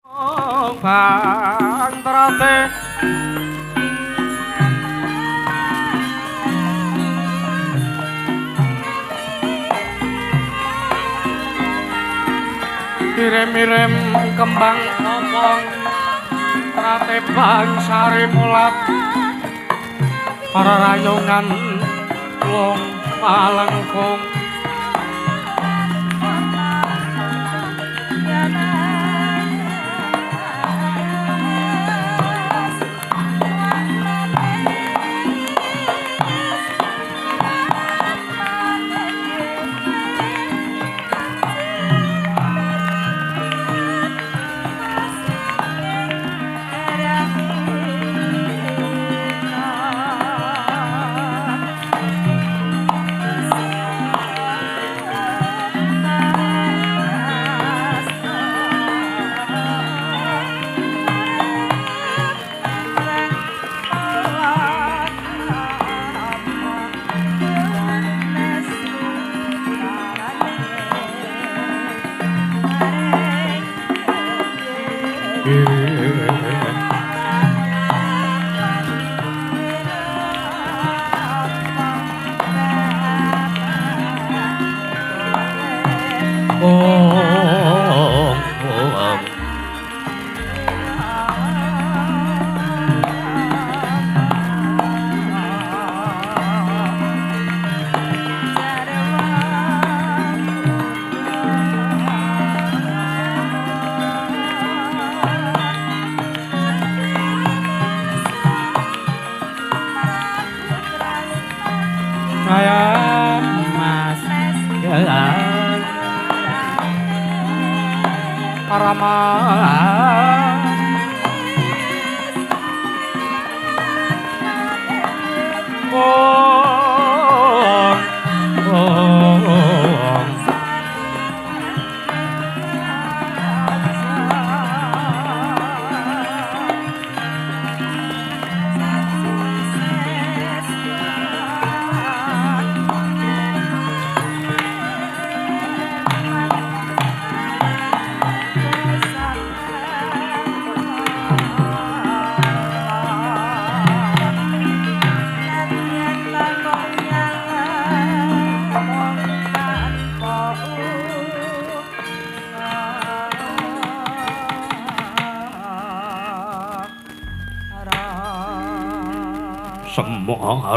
Bang terate mirem-mirem kembang ompong terate bang sari mulat para rayongan long malangkung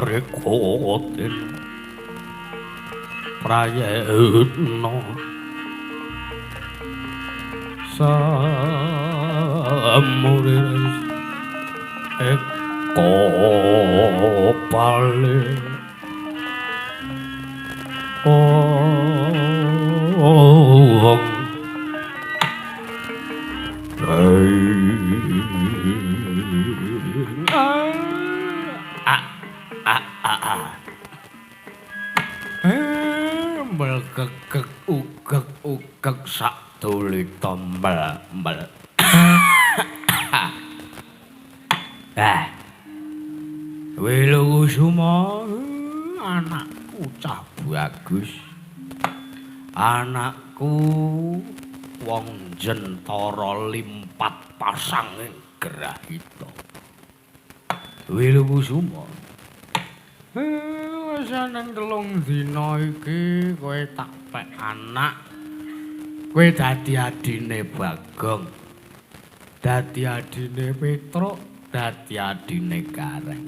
Rekotin prayetna samuris eko pale ugek sak tuli tombel mbel. Wilu Kusuma anakku cah bagus. Anakku wong jentara limpat pasanging Grahita. Wilu Kusuma. Wis nang 3 dina iki kowe tak pek anak. Kowe dadi adine Bagong. Dadi adine Petruk, dadi adine Gareng.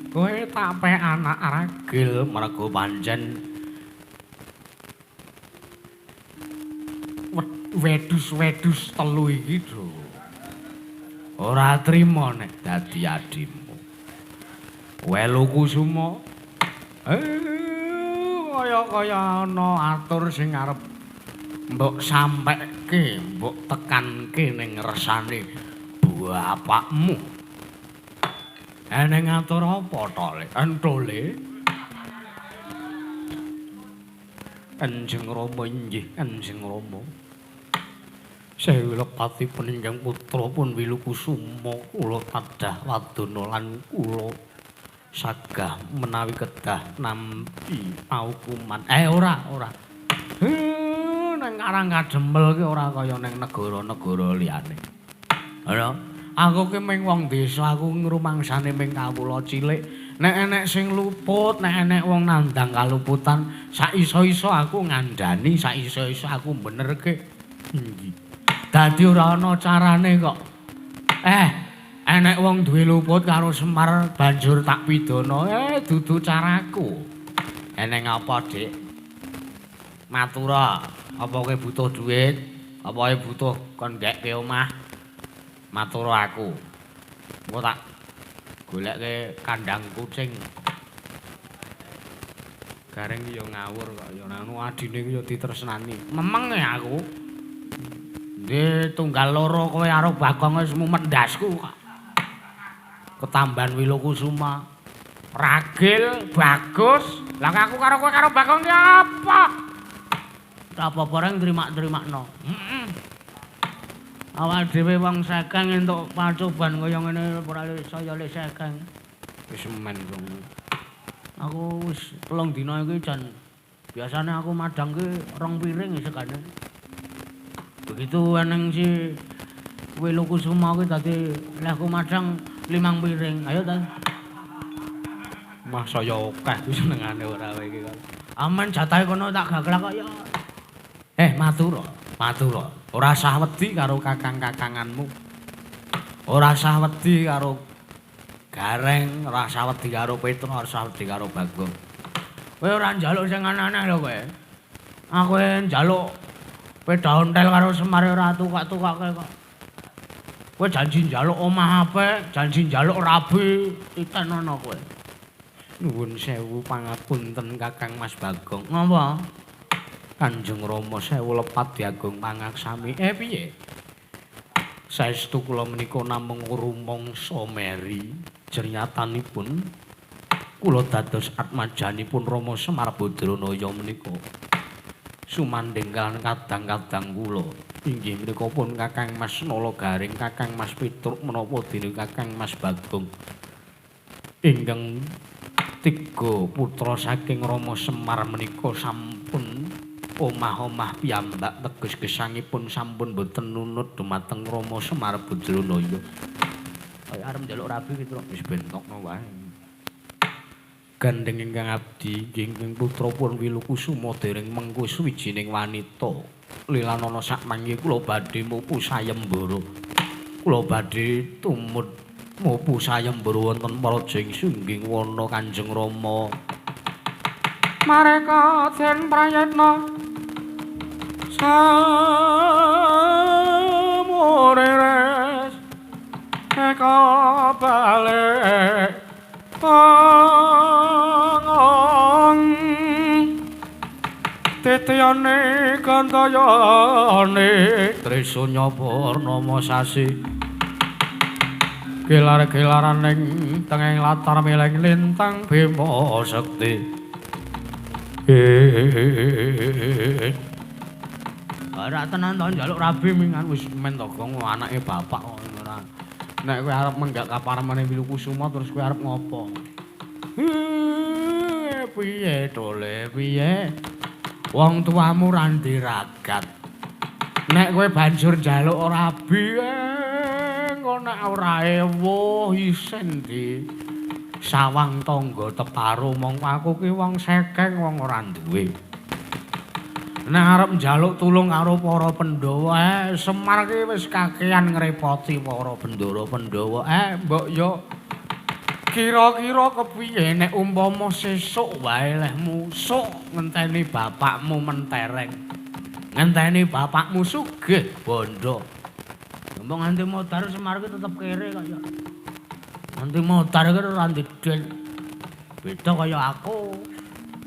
Kowe tak pek anak ragil mergo pancen wedhus-wedhus telu iki lho. Ora trima nek dadi adimu. Welu Kusuma. Kaya ana atur sing arep mbok sampeke, mbok tekanke ning resane bapakmu. Ning atur apa to, Le? Entole. Kanjeng Rama inggih, Kanjeng Rama. Sewu lepati peninggang putra pun Wilu Kusuma kula tadah wadana lan kula sagah menawi kedah nampi paukuman. Ora. Nang Karang Kademel ki ora kaya ning negara-negara liyane. Lho, aku ki ming wong desa, aku ngrumangsane ming kawula cilik. Nek enek sing luput, nek enek wong nandang kaluputan, sak iso-iso aku ngandani, sak iso-iso aku benerke. Dadi ora ana carane kok. Enek wong duwe luput karo Semar banjur tak pidana. Dudu caraku. Eneng apa, Dik? Matura, apa kowe butuh duit? Apa kowe butuh kon ngekke omah? Matura aku. Engko tak goleke kandang kucing. Gareng ya ngawur kok ya anu adine ya ditresnani. Memeng aku. Nggih tunggal loro kowe karo Bagong wis mumet ndasku kok. Ketambahan Wilokusuma. Ragil bagus. Lah aku karo kowe karo Bagong ki apa? Ora apa-apa reng nrimak-nrimakno. Heeh. Awak dhewe wong sekeng entuk pacoban kaya ngene ora saya lek sekeng. Wis men wong. Aku wis 3 dina iki jan biasane aku madang ki 2 piring sekane. Begitu eneng si Wilokusuma kuwi dadi lek aku madang 5 piring. Ayo ta. Mas saya akeh senengane ora kowe iki kok. Aman jatahe kono tak gaglak kok ya. Matura. Ora usah wedi karo kakang-kakanganmu. Ora usah wedi karo Gareng, ora usah wedi karo Petro, ora usah wedi karo Bagong. Kowe ora njaluk sing aneh-aneh lho kowe. Aku njaluk peda ontel karo Semar ora tukak-tukake kok. Kowe janji njaluk omah apik, janji njaluk rabi, titen ana kowe. Nuwun sewu pangapunten Kakang Mas Bagong. Ngapa? Kanjeng Rama sewu lepat diagung pangaksami. Piye? Saestu kula menika namung rumangsa meri jernyatanipun kula dados atmajanipun Rama Semar Badranaya menika. Sumandhing kaliyan kadang-kadang kula inggih menika pun Kakang Mas Nala Garing, Kakang Mas Petruk menapa dene Kakang Mas Bagong. Ingkang 3 putra saking Rama Semar menika sampun omah-omah piyambak teges gesangipun sampun boten nunut dumateng Rama Semar Badranaya. Kaya arep njaluk rabi Petruk wis bentokno wae. Gandeng ingkang abdi inggih putra pun Wilokusuma dereng mengku suwijining wanita. Lilanana sakmangke kula badhe mupu sayembara. Kula badhe tumut mupu sayembara wonten Praja Sungging Wana Kanjeng Rama. Mareka den prayitna samureres eka balik pangong titiyane gandayane trisanya purnama sasi gelar-gelaraning tenging latar mileng lintang Bima Sekti. Ora tenan to njaluk rabi mingan wis men to gong anake bapak kok ora. Nek kowe arep menggak kaparemane Wilokusuma terus kowe arep ngopo? Piye tole piye? Wong tuamu randi ragat. Nek kowe banjur njaluk rabi engko nek ora ewuh isen di sawang tangga teparo mong aku ki wong sekeng wong ora duwe. Nek arep njaluk tulung karo para Pandhawa, Semar ki wis kakean ngrepoti para Pandhawa. Mbok yo kira-kira kepiye nek umpama sesuk wae leh musuk ngenteni bapakmu mentereng. Ngenteni bapakmu sugih bondo. Mbok nganti modar Semar ki tetep kere kok ya. Nganti modar ki ora ndedel. Beda kaya aku.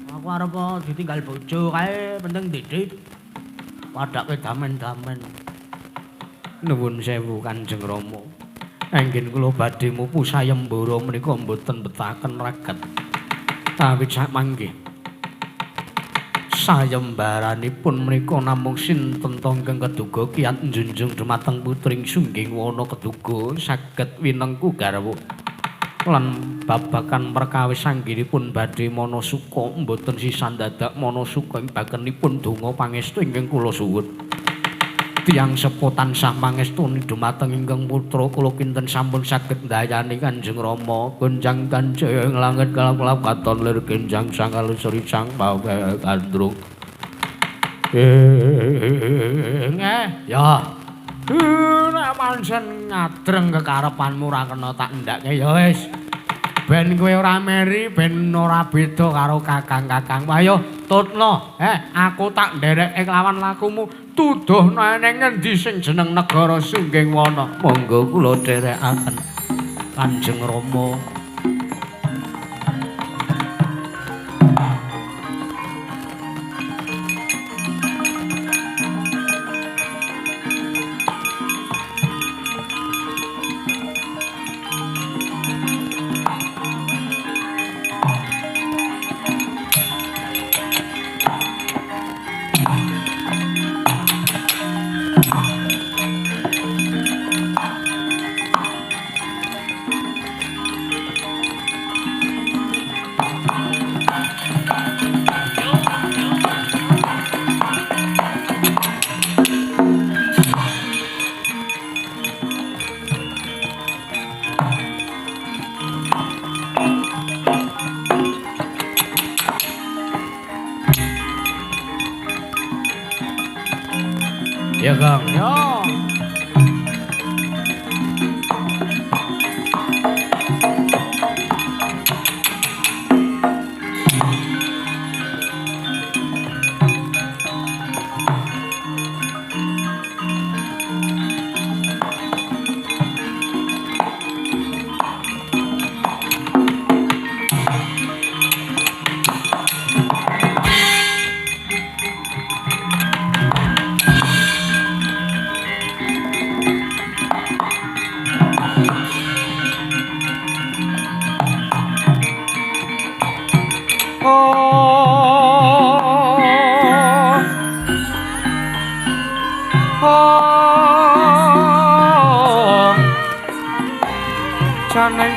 Aku arep ditinggal bojo kae penting didik. Padake damen-damen. Nuwun sewu Kanjeng Rama. Anggen kula badhe mupu sayembara menika mboten betaken reget. Awit sakmangke sayembaranipun menika namung sinten to ingkang keduga kiyat njunjung dumateng putring Sungging Wana keduga saged winengku garwa. Lan babakan perkawis anggenipun badhe manasuka mboten sisan dadak manasuka ing bakenipun donga pangestu ingkang kula suwun. tiyang sepuh tansah mangestuni dumateng ingkang putra kula kinten sampun saged ndayani Kanjeng Rama gonjang kanjeng langit kalap-kalap katon lir kenjang sang kalusuri sang pawe kandrung ya nek pancen ngadreng kekarepanmu ra kena tak ndake ya wis ben kowe ora meri ben ora beda karo kakang-kakang ayo tutno aku tak ndereke kelawan lakumu tuduhno eneng ngendi sing jeneng negara Sungging Wana monggo kula dherekaken Kanjeng Rama ya Kang ya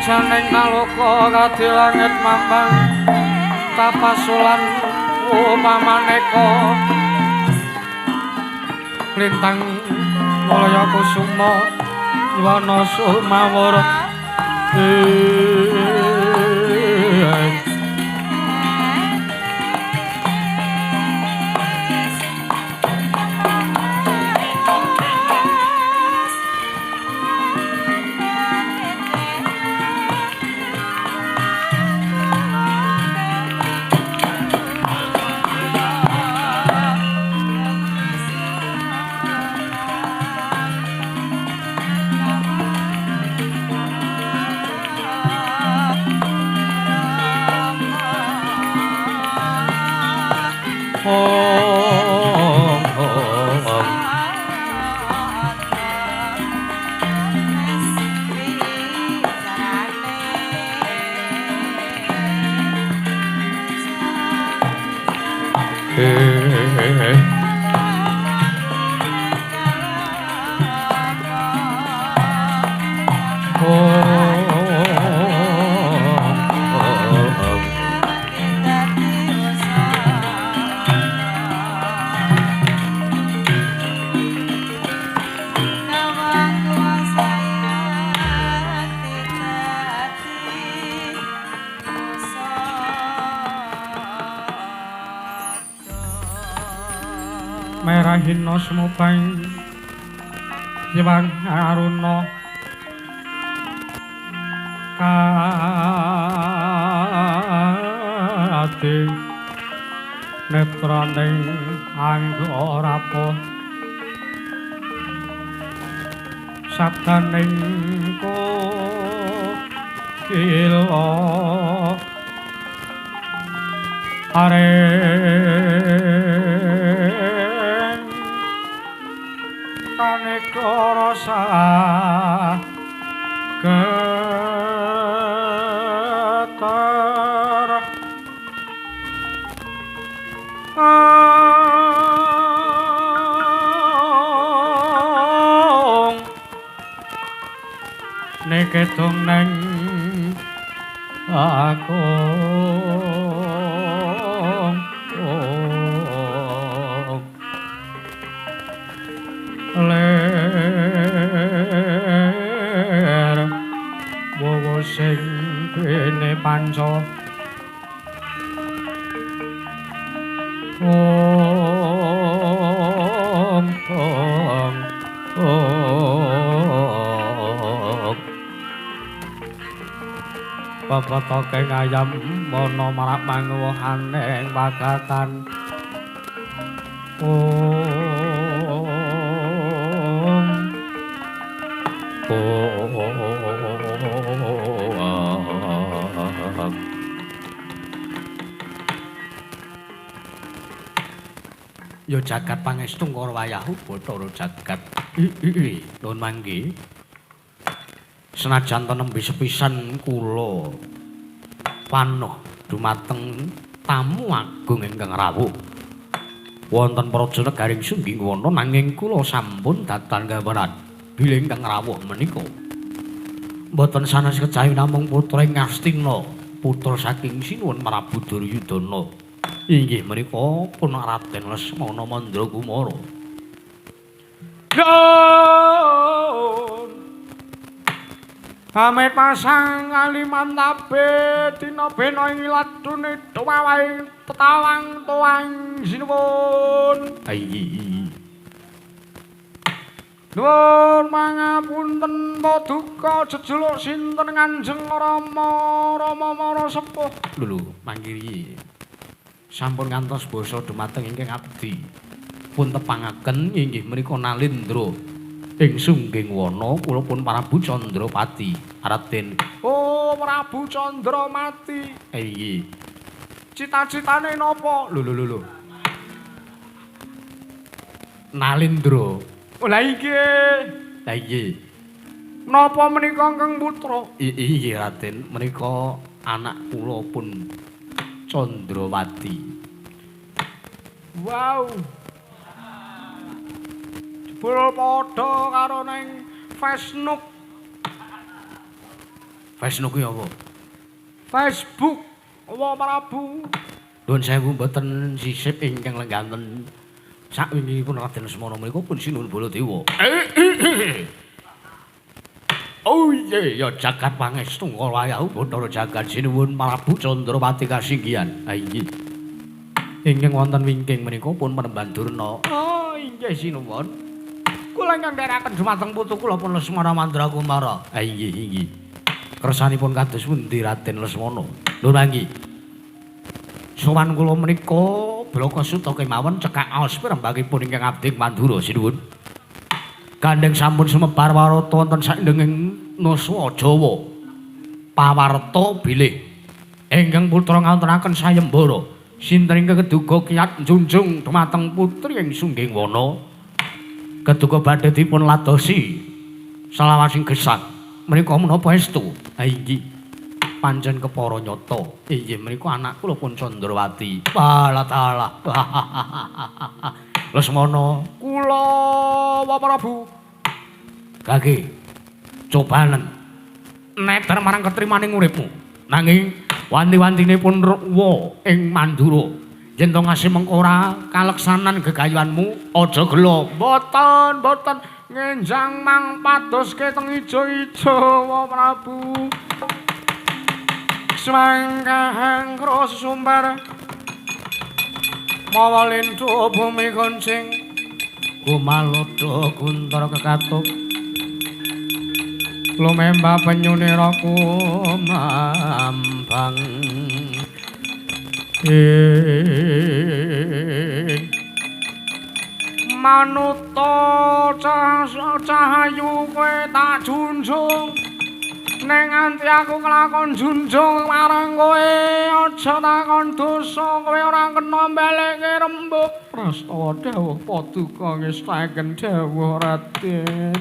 Janeng nalika kadi langit mampang tapasulan upamaneka lintang mulya kusuma wana sumawur merahina semupang Hyang Aruna kati netraning angga rapuh sabdaning kila kaneka rasa getar neketong neng aku Om Om Om Babata keng ayam mono marak manguwahaning wagatan Om Om Ya jagat pangestu karo wayahu Bathara jagat. Nuwun mangke. Senajan nembe sepisan kula panuh dumateng tamu agung ingkang rawuh wonten praja negaring Sunggingwana nanging kula sampun datanggawaran bilih ingkang rawuh menika mboten sanes kejawi namung putra ing Astina putra saking Sinuwun Prabu Duryudana inggih menika pun Raden Lesmana Mandragumara. Amit pasang Kalimantabe dina bena ing ladune tuwawahe tetawang tuwang sinuwun. Ayi. Nuwun mangapunten paduka jejuluk sinten Kanjeng Rama Mara sepuh. Lho mangkiri. Sampun ngantos basa dumateng ingkang abdi. Pun tepangaken inggih menika Nalendra. Ing Sunggingwana kula pun Prabu Candrapati Raden. Oh, Prabu Candramati. Iya. Cita-citane napa? Lho. Nalendra. Oh, la iki. La iya. Napa menika Kang Putra? Iya, Raden. Menika anak kula pun Candrawati. Wow. Jebul padha karo ning Facebook. Facebook ki apa? Facebook. Apa Prabu? Nuwun sewu mboten sisip ingkang lengganten. Sakwingipun Raden Lesmana menika pun sinuwun Baladewa. Oh iya ya jagat pangestu kalayahu Bathara jagat sinuwun Prabu Candrawati kasinggihan. Ha inggih. Ingkang wonten wingking menika pun Panembahan Durna. Oh inggih sinuwun. Kula ingkang ndherekaken dumateng putu kula pun Lesmana Mandragumara. Ha inggih. Kersanipun kados pundi Raden Lesmana? Lho mangki. Sowan kula menika Blakasuta kemawon cekak aos pirembagipun ingkang abdi Mandura sinuwun. Gandeng sampun sumebar warata wonten saindenging nuswa Jawa. Pawarta bilih ingkang putra ngawontenaken sayembara sinten ingkang keduga kiyat njunjung dumateng putri ing Sunggingwana. Keduga badhe dipun ladosi salawasing gesang menika menapa estu? Ha inggih pancen kepara nyata. Inggih menika anak kula pun Candrawati. Balatala. Lesmana kula Pak Prabu. Gage cobanen neter marang ketrimaning uripmu. Nanging wanti-wantine pun ruwa ing Mandura. Yen to ngasih mengko ora kaleksanan gegayuhanmu, aja gelo. Mboten ngenjang mang padoske teng ijo-ijo, Pak Prabu. Swangkahang kros sumbar mawa lintho bumi gonceng kumalodo guntur kekatuk lumembah penyune raku mambang manuta cahayu kowe tak junjung ning nganti aku kelakon junjung marang kowe aja takon dosa kowe ora kena mbalekke rembug prastawa dawuh paduka ngestaken dawuh Raden.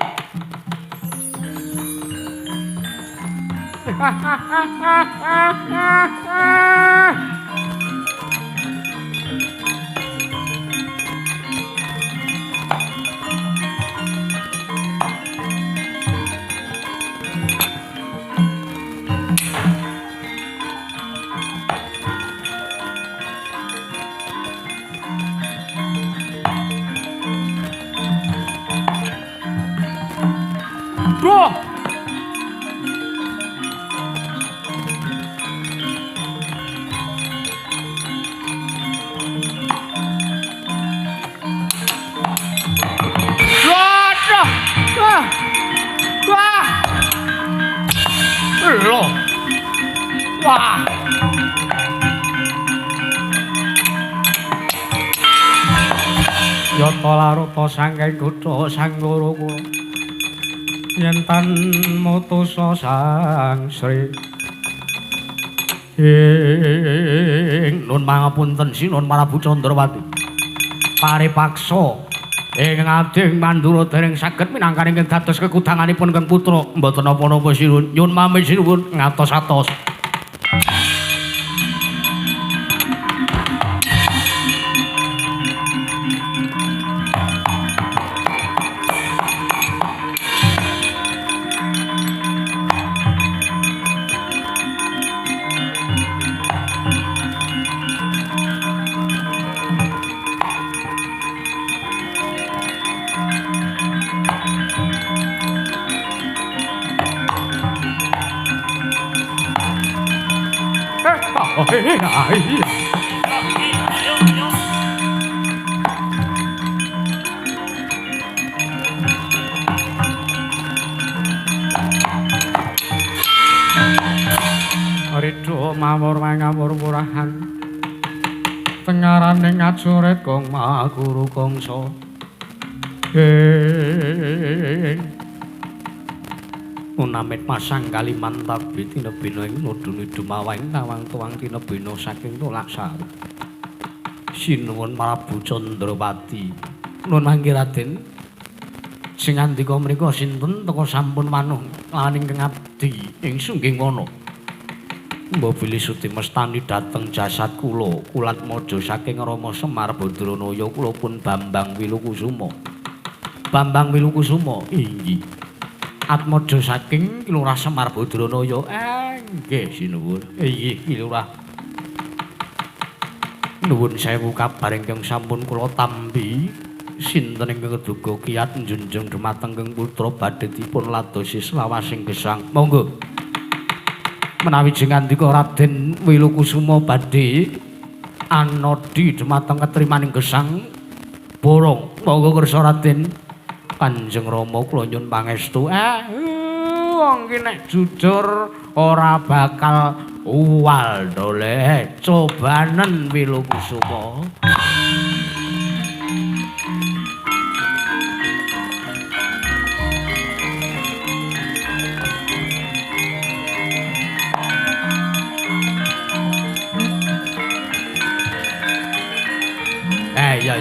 Wah. Yata laruta sangking kutha sang loro kula. Yen tan mutusa sang Sri. Nun mangapunten Sinuwun Prabu Candrawati. Paripaksa ing abdi mandura dereng saged minangkani ingkang dados kekudanganipun Kang Putra. Mboten napa-napa Sinuwun. Nyuwun mami Sinuwun ngatos-atos. Ridho mawur mangamur murahan tengaraning ngajurit kong maguru kongso unamit masang kalimantab tinebina ing nuduni dumawaing tawang tuwang tinebina saking tolak saru Sinuwun Prabu Candrawati nuwun mangke Raden sing andika menika sinten teka sampun manuh lan ingkang abdi ing sungging wana mbok bilih Suti mestani dhateng jasad kula kulat maja saking Rama Semar Badranaya kula pun Bambang Wilukusuma inggih atmaja saking Kilurah Semar Badranaya nggih Sinuwun inggih Kilurah nuwun sewu kabar ingkang sampun kula tampi sinten ingkang keduga kiyat njunjung dhumateng Kang Putra badhe dipun ladosi selawasing gesang monggo menawi jengandika Raden Wilukusuma badhe anodi dhumateng ketrimaning gesang borong monggo kersa Raden Kanjeng Rama kula nyuwun pangestu wong ki nek jujur ora bakal uwal dole cobanen Wilukusuma ya.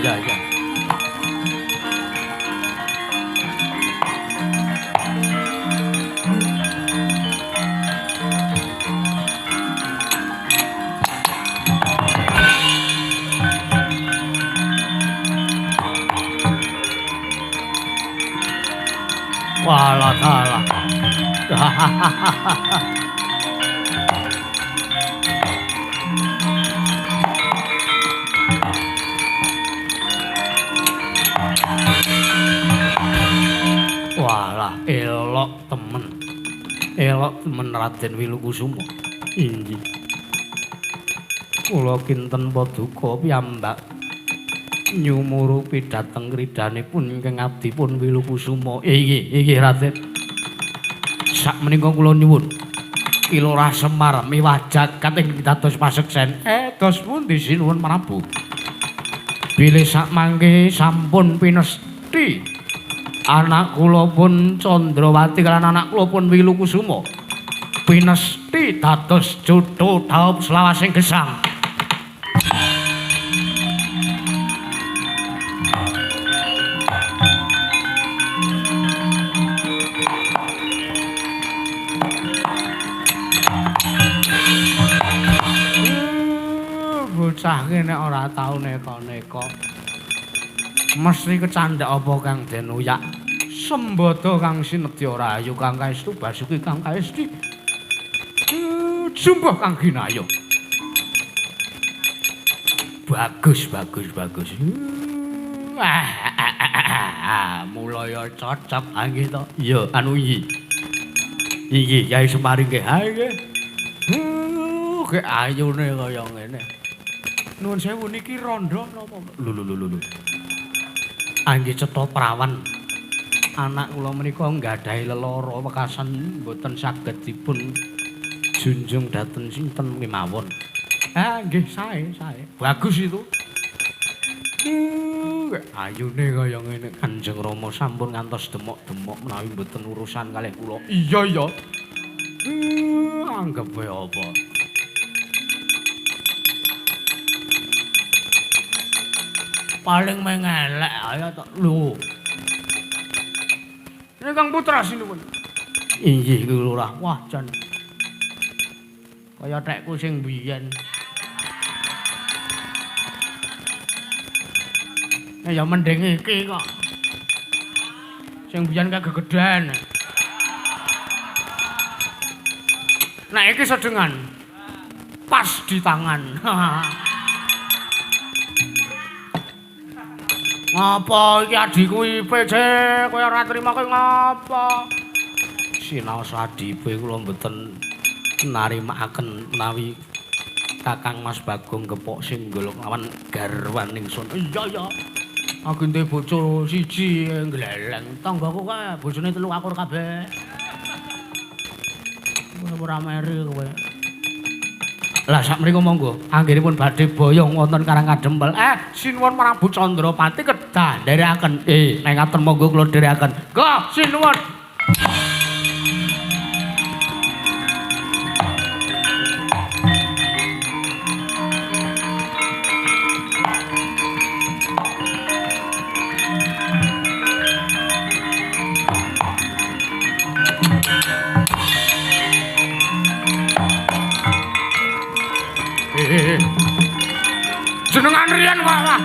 Walah salah. Walah elok temen Raden Wilukusuma inggih kula kinten paduka piyambak nyumurupi dhateng kridanipun ingkang abdipun Wilukusuma inggih Raden sakmenika kula nyuwun Kilurah Semar miwah jagat ing dados paseksen dos pundi Sinuwun Prabu bilih sakmangke sampun pinesti anak kula pun Candrawati lan anak kula pun Wilukusuma pinesti dados judha dhaup selawasing gesang. Bocah kene ora tau neka-neka. Mesti kecandhak apa Kang Den Uyak? Sembada Kang Sinedya Rahayu Kang Kaestu Basuki Kang Kaesti. Sumpah Kang Ginayo. Bagus. Mulaya cocok nggih to. Ya anu iki. Iki Kyai Semar nggih. Ha nggih. Kek ayune kaya ngene. Nuwun sewu niki randha napa? Lho. Anggih cetha prawan. Anak kula menika nggadahi lelara wekasan mboten saged dipun junjung dateng sinten kemawon. Nggih sae. Bagus itu. Ayune kaya ngene Kanjeng Rama sampun ngantos demok-demok menawi mboten urusan kalih kula. Iya. Anggep wae apa. Paling mengelek ayo tok lho. Ini Kang Putra sinuwun. Inggih Lurah. Wah jan. Kaya tekku sing biyen. Ya mending iki kok. Sing biyen kegedhen. Nah iki sedengan. Pas di tangan. Ngapa iki adikku IPC kaya ora trima kowe ngapa? Sinaos adipe kula mboten narimakaken menawi Kakang Mas Bagong kepok singgul lawan garwaning sun. Iya. Aku ndek bojo siji gleleng. Tanggaku kae bojone 3 akur kabeh. Ora meri kowe. Lah sakmenika monggo anggenipun badhe boyong wonten Karang Kadempel. Sinuwun Prabu Candrapati kedah nderekaken. Nek ngaten monggo kula nderekaken. Go sinuwun. Jenengan riyen kok.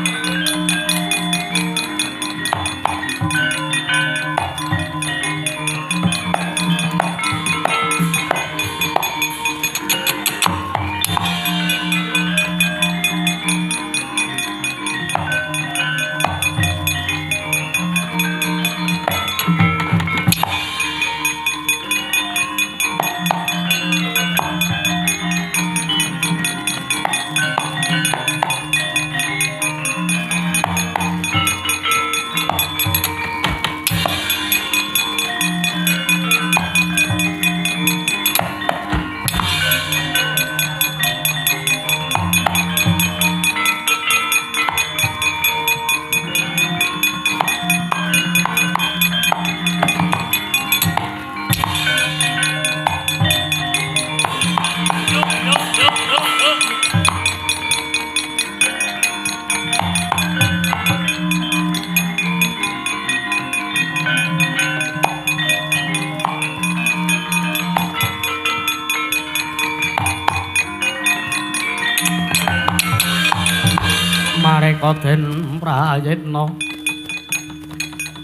Den prayitna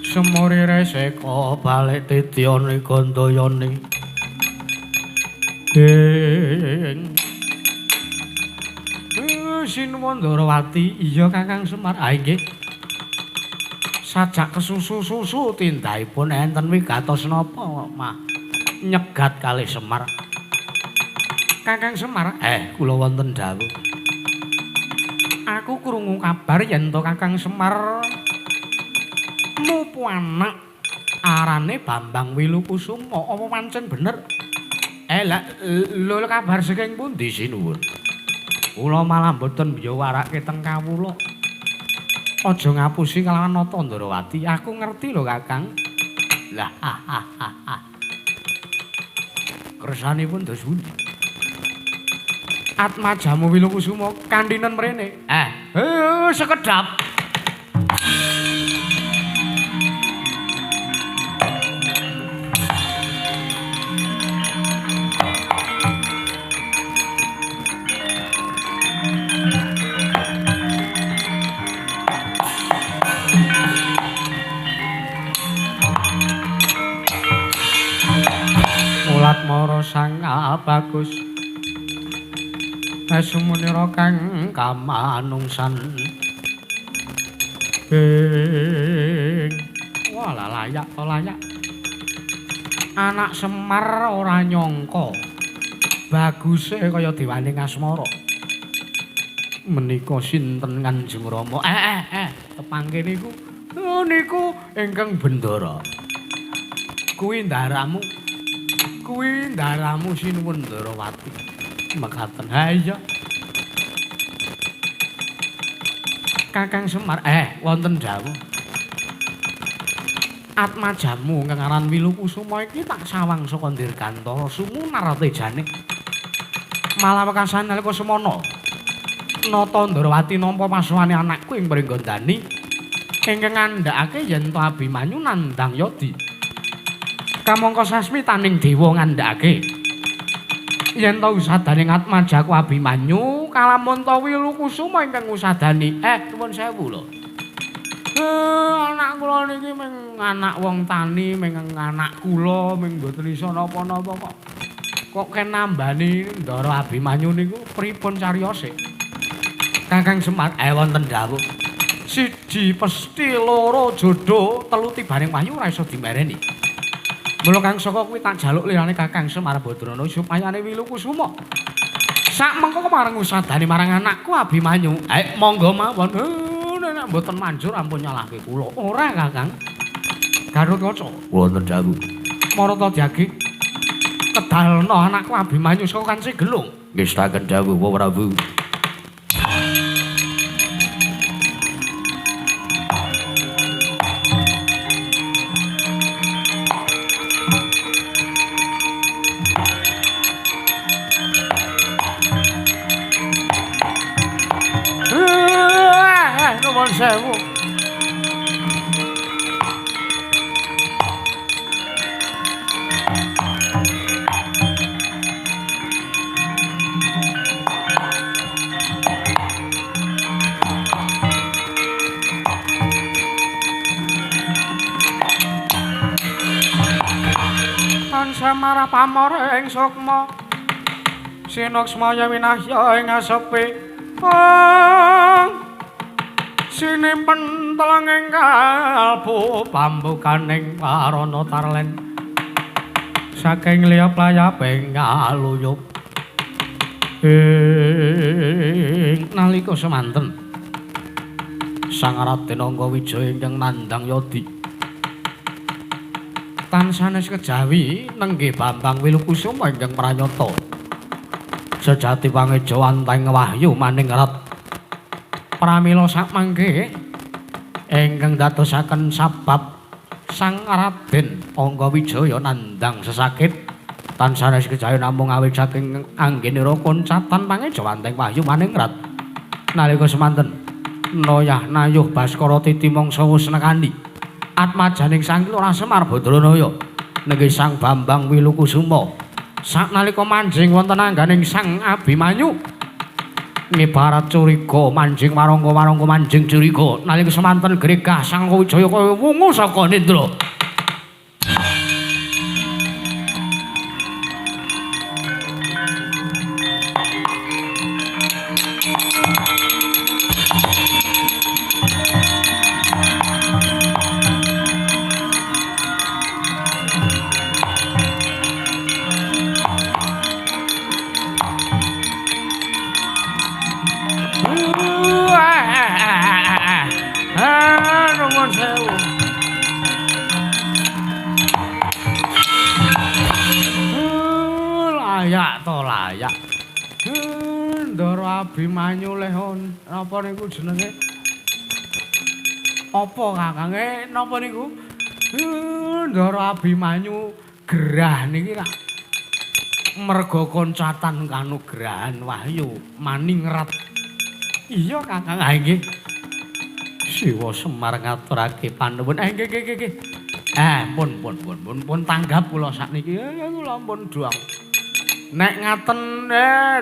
semuri reseka balik tityane gandayane Sinuwun Ndarawati iya Kakang Semar inggih sajak kesusu-susu tindahipun enten wigatos napa mah nyegat kalih Semar Kakang Semar kula wonten dawuh Aku krungu kabar yen to Kakang Semar mupu anak arane Bambang Wilukusuma apa pancen bener? Lho kabar saking pundi sinuwun? Kula malah mboten mbiyawarake teng kawula. Aja ngapusi kelawan Nata Ndarawati, aku ngerti lho Kakang. Lah kersanipun dos pundi? Atmajamu Wilukusuma kandhinen mrene. Sekedap. Mulat mara sang bagus. Sumunira kang kamanungsan wala layak to layak anak Semar ora nyangka baguse kaya dewaning asmara menika sinten Kanjeng Rama tepangke niku niku ingkang Bendara kuwi ndaramu Kuwi ndaramu Sinuwun Ndarawati. Mekaten. Ha iya. Kakang Semar, wonten dawuh. Atmajamu kang aran Wilukusuma iki tak sawang saka Dirgantara sumunar tejane. Malah wekasan nalika semana Nata Ndarawati nampa pasuwane anakku ing Pringgondani ingkang ngandhakake yen to Abimanyu nandhang Yadi. Kamangka sasmi taning dewa ngandhakake yen to usadaning Atmajaku Abimanyu kalamun to Wilukusuma ingkang usadani. Nuwun sewu lho. Anak kula niki ming anak wong tani, ming anak kula ming mboten isa napa-napa kok kenambani Ndara Abimanyu niku pripun cariyose? Kakang Semar, wonten dawuh. Siji pesthi, loro jodho, telu tibaning wahyu ora isa dimereni. Mula kang saka kuwi tak jaluk lirane Kakang Semar Badrana supayane Wilukusuma sak mengko marang usadane marang anakku Abimanyu. Monggo mawon. Nek mboten manjur ampun nyalahke kula. Ora, Kakang. Garukaca, wonten dawuh. Marata Dyagi kedalna anakku Abimanyu saka Kansi Gelung. Ngestaken dawuh Prabu. Nuwun sewu. Samara pamor ing sukma Sinaksmaya winahya ing asepe sinimpen telang ing kalbu pambukaning warana tarlen saking liya playaping ngaluyup nalika semanten Sang Raden Anggawijaya ingkang nandhang Yadi tansanes kejawi nenggih Bambang Wilukusuma ingkang pranyata sejati pangeja wanteng wahyu maningrat pramila sakmangke ingkang dadosaken sabab Sang Raden Anggawijaya nandhang sesakit tansanes kejawi namung awit saking anggenira koncatan pangeja wanteng wahyu maningrat nalika semanten noyah nayuh Baskara Titi mangsa wus nekani Atmajaning Sang Lurah Semar Badranaya nenggih Sang Bambang Wilukusuma saknalika manjing wonten angganing Sang Abimanyu ngibarat curiga manjing marangga manjing curiga nalika semanten gregah Sang Wijaya kaya wungu saka nindra layak. Ndara Abimanyu lehon napa niku jenenge? Apa kakange napa niku? Ndara Abimanyu gerah niki Kak. Merga koncatan kanugrahan wahyu maningrat. Iya Kakang, nggih. Siwa Semar ngaturake panuwun. Nggih. Pun tanggap kula sakniki. Kula ampun doang. Nek ngaten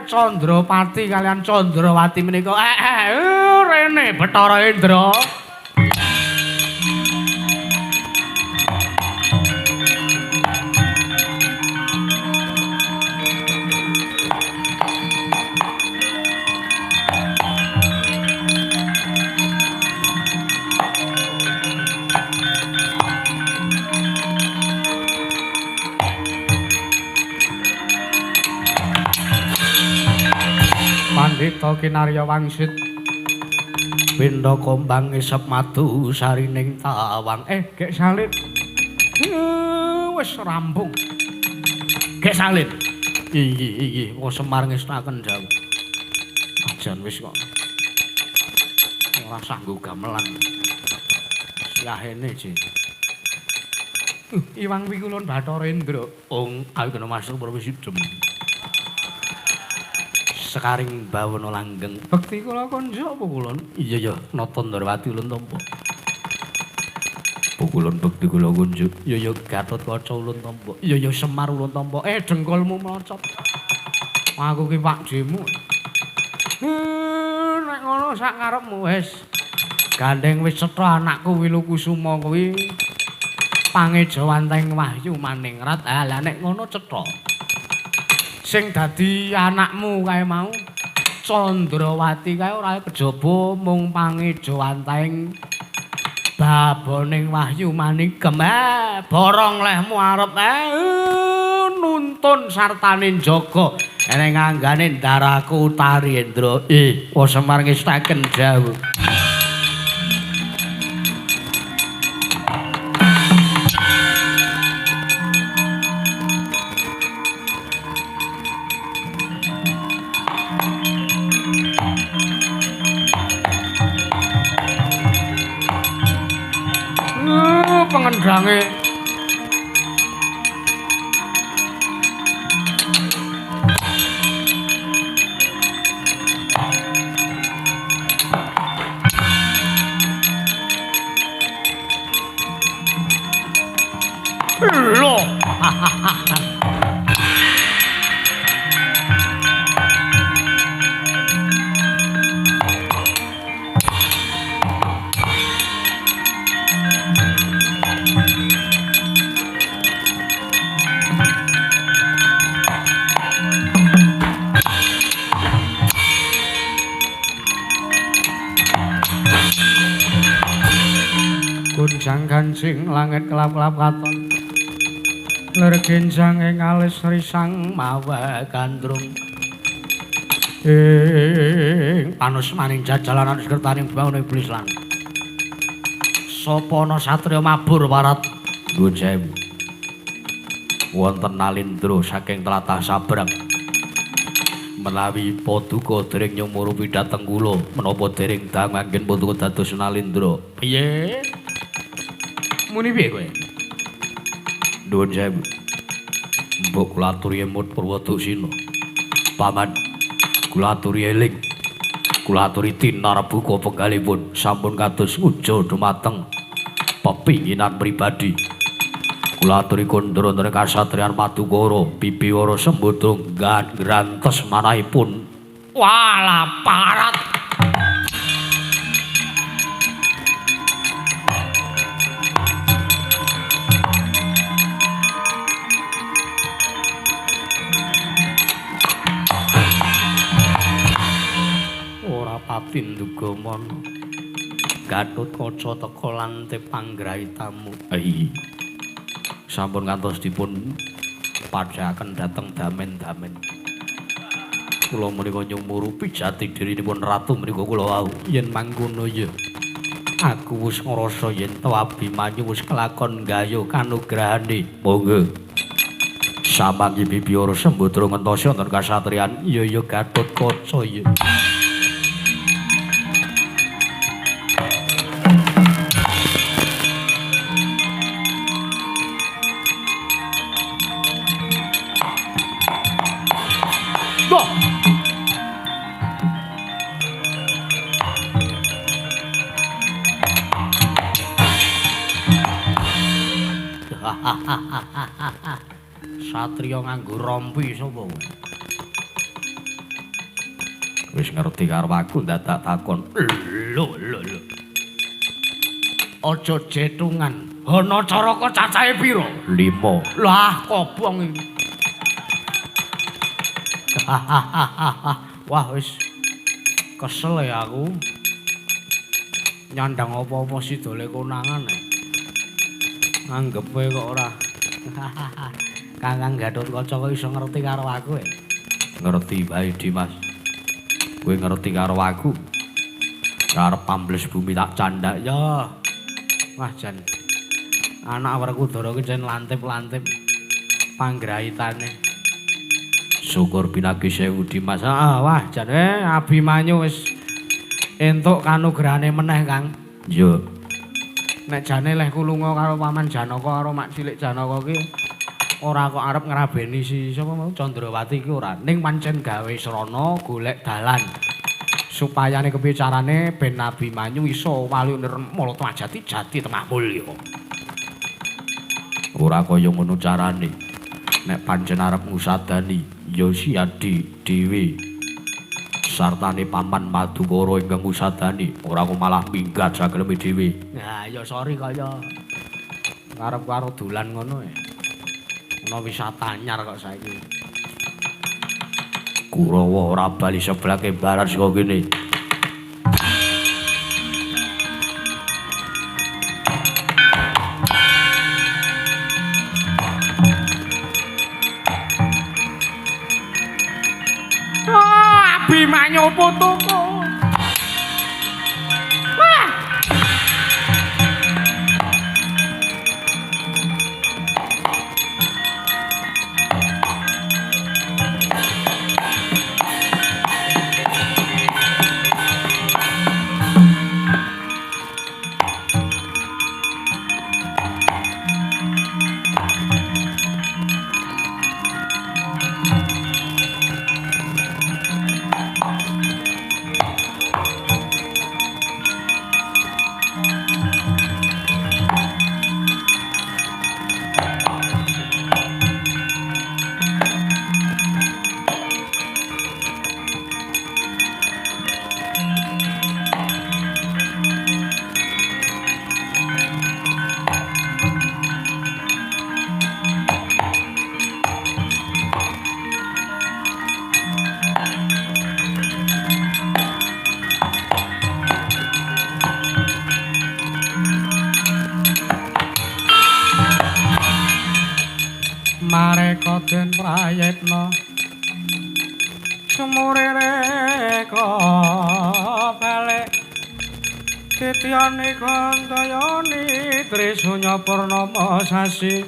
Candrapati kalian Candrawati menika rene Bathara Indra. Pandhita Kinarya Wangsit Pindha Kombang ngisep madu sarining tawang gek salit wis rampung Gek salin. Iki, wong Semar ngestaken jauh. Ajan wis kok. Ora sanggo gamelan. Siahene, Ji. Iwang Wikulun Bathara Indra. Aku kena masuk perwis idem. Sekaring bawana langgeng. Bekti kula konco apa kulon? Iya, nata Ndrawati ulun tampa. Pukulun bekti kula konco. Iya, Gatotkaca ulun tampa. Iya, Semar ulun tampa. Dengkulmu mlocot. Aku ki Pak Jemu. Nek ngono sak karepmu wis. Gandeng wis cetha anakku Wilukusuma kuwi. Pangejawanteng Wahyu Maningrat. Lah nek ngono cetha. Sing dadi anakmu kae mau Candrawati kae ora kejaba mung pangejawanteng baboning Wahyu Maningem. Borong lehmu arep nuntun sartane jaga eneng anggane Ndaraku Utari Indra. Wong Semar ngestaken jauh. Pengendrange lho gunjang gancing langit kelap-kelap katon ler genjang ing alis risang mawa gandrung panus maning jajalanan sekretaning bangun iblis lan sapa ana satriya mabur warat nuwun sewu wonten nalindra saking tlatah Sabrang menawi paduka dereng nyumurupi dhateng kula menapa dereng dang anggen paduka dados nalindra piye muni piye kowe? Nuwun sewu. Mbok kula aturi emut Purwodasina. Paman, kula aturi eling. Kula aturi tinarbuka penggalipun sampun kados nguja dumateng pepinginan pribadi. Kula aturi kondro-ndro kasatriyan Madukara, Bibiwara Sembodong ngrantes manahipun. Walah parat. Tinduga mono Gatotkaca teka lan panggrahi tamu. Sampun ngantos dipun padhaken dhateng damen-damen. Kula menika nyumurupi jati dirinipun ratu menika kula wau. Yen mangkono ya aku wis ngrasa yen to Abimanyu wis kelakon gayuh kanugrahane. Monggo samanggi Bibiwara Sembodra ngentosi wonten kasatriyan ya Gatotkaca ya. Satriya nganggo rompi sapa? Wis ngerti karo aku dadak takon. Lho. Aja jetungan. Ana caraka cacahe pira? 5. Lah kobong iki. Wah wis kesel ya aku. Nyandang apa-apa sidole konangan. Anggepe kok ora. Kakang Gatotkaca kok iso ngerti karo aku. Ngerti bae Dimas. Kowe ngerti karo aku. Karep pambles bumi tak candhak ya. Wah jan. Anak Werkudara ki jan lantip-lantip panggrahitane. Syukur pinagi sewu Dimas. Wah, jane Abimanyu wis entuk kanugrahane meneh, Kang. Yo. Nek jane leh kulunga karo Paman Janaka karo mak cilik Janaka ki ora kok arep ngrabeni si sapa mau Candrawati ki ora. Ning pancen gawe srana golek dalan. Supayane kepiye carane ben Abimanyu iso wali nirmala jati temah mulya. Ora kaya ngono carane. Nek pancen arep ngusadani ya siadi dhewe sartane Paman Madukara ingkang ngusadani ora kok malah minggat sageleme dhewe. Nah, ya sorry kaya arep karo dolan ngono ya. Ana wisata anyar kok saiki. Kurawa ora bali sebelah barat saka kene. Abimanyu putuku. Wah! Mareka den prayitna semurere kok balik tityane kandayani Trisunya Purnama sasi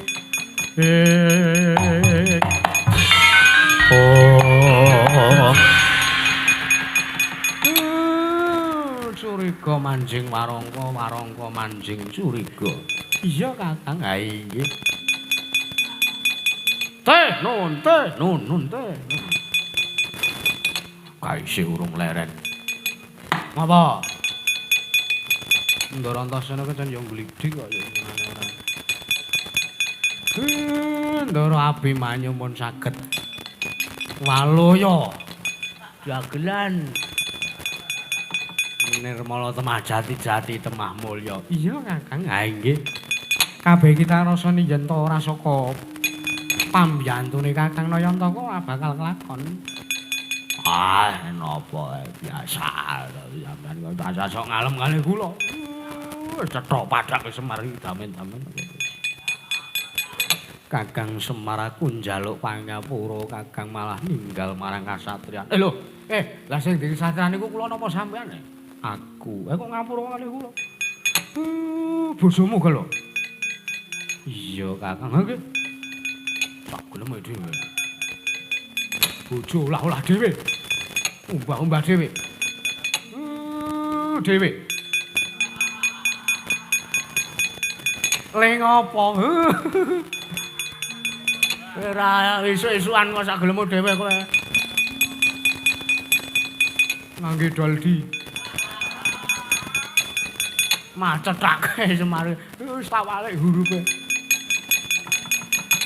curiga manjing warangka manjing curiga. Iya Kakang, ha inggih. Nun teh. Kaisih urung leren. Ngapa? Ndara antasena kencen yo ngglidik kok ya ora. Ndara Abimanyu mun saged waloya dagelan nirmala temah jati temah mulya. Iya Kakang, ha inggih. Kabeh kita rasani yen ta ora saka pambiyantune Kakang Nayantaka ora bakal kelakon. Napa biasa sampean kok tak sok ngalem kalih kula. Cethok padhak Semar damen-damen. Kakang Semar aku njaluk pangapura, Kakang malah ninggal marang kasatriyan. Lho, lah sing dadi kasatriyan niku kula napa sampean? Aku. Kok ngapura kalih kula? Bojomu ka lho. Iya, Kakang. Nggih. Tak gelem dhewe. Bojo olah-olah dhewe. Umbah-umbah dhewe. Dhewe. Ling apa? Ora isu-isuan kok sak gelem dhewe kowe. Ngangge doldi. Macethake Semar. Wis tak walik hurufe.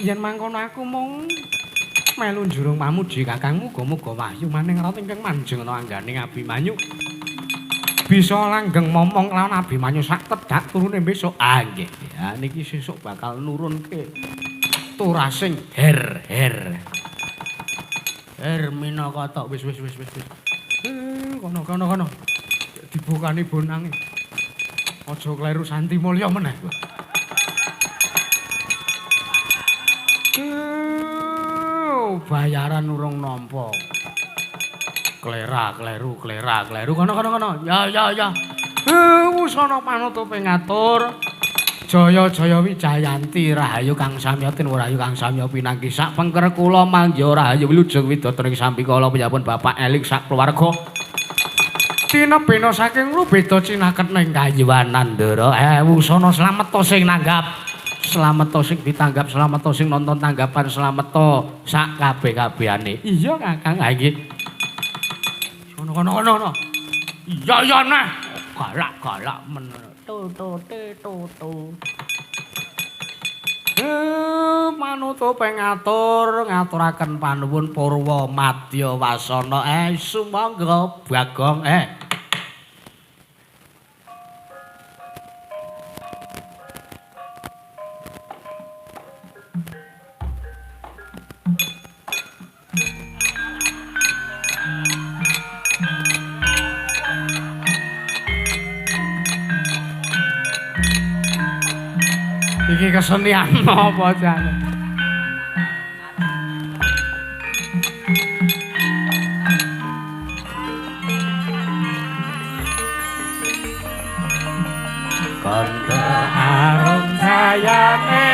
Yen mangkono aku mung melu njurung pamuji Kakang, muga-muga wahyu maning rata ingkang manjing ana angganing Abimanyu. Bisa langgeng momong lawan Abimanyu sak tedhak turune besok. Nggih. Ya niki sesuk bakal nurunke turasing her. Minakata wis. Kono. Dibukani bonange. Aja kleru Santi Mulya meneh. Bayaran urung nampa. Kleru. Kono. Ya. Wis ana panutupe ngatur. Jaya Jaya Wijayanti rahayu kang samya tinwarayu kang samya pinangki sak pengker kula mangya rahayu wilujeng widodari sambi kala penyapun Bapak Elik sak keluarga. Tinebena saking rubeda cinaket ning kayuwanan ndara wusana slamet sing nanggap. Slamet sing ditanggap, slamet sing nonton tanggapan, slamet sak kabeh-kabehane. Iya Kakang, ha nggih. Kono. Iya ya nah. Galak-galak men. Manuto pengatur ngaturaken panuwun purwa madya wasana sumangga Bagong Iki kesenian apa jane? Kandha arum sayane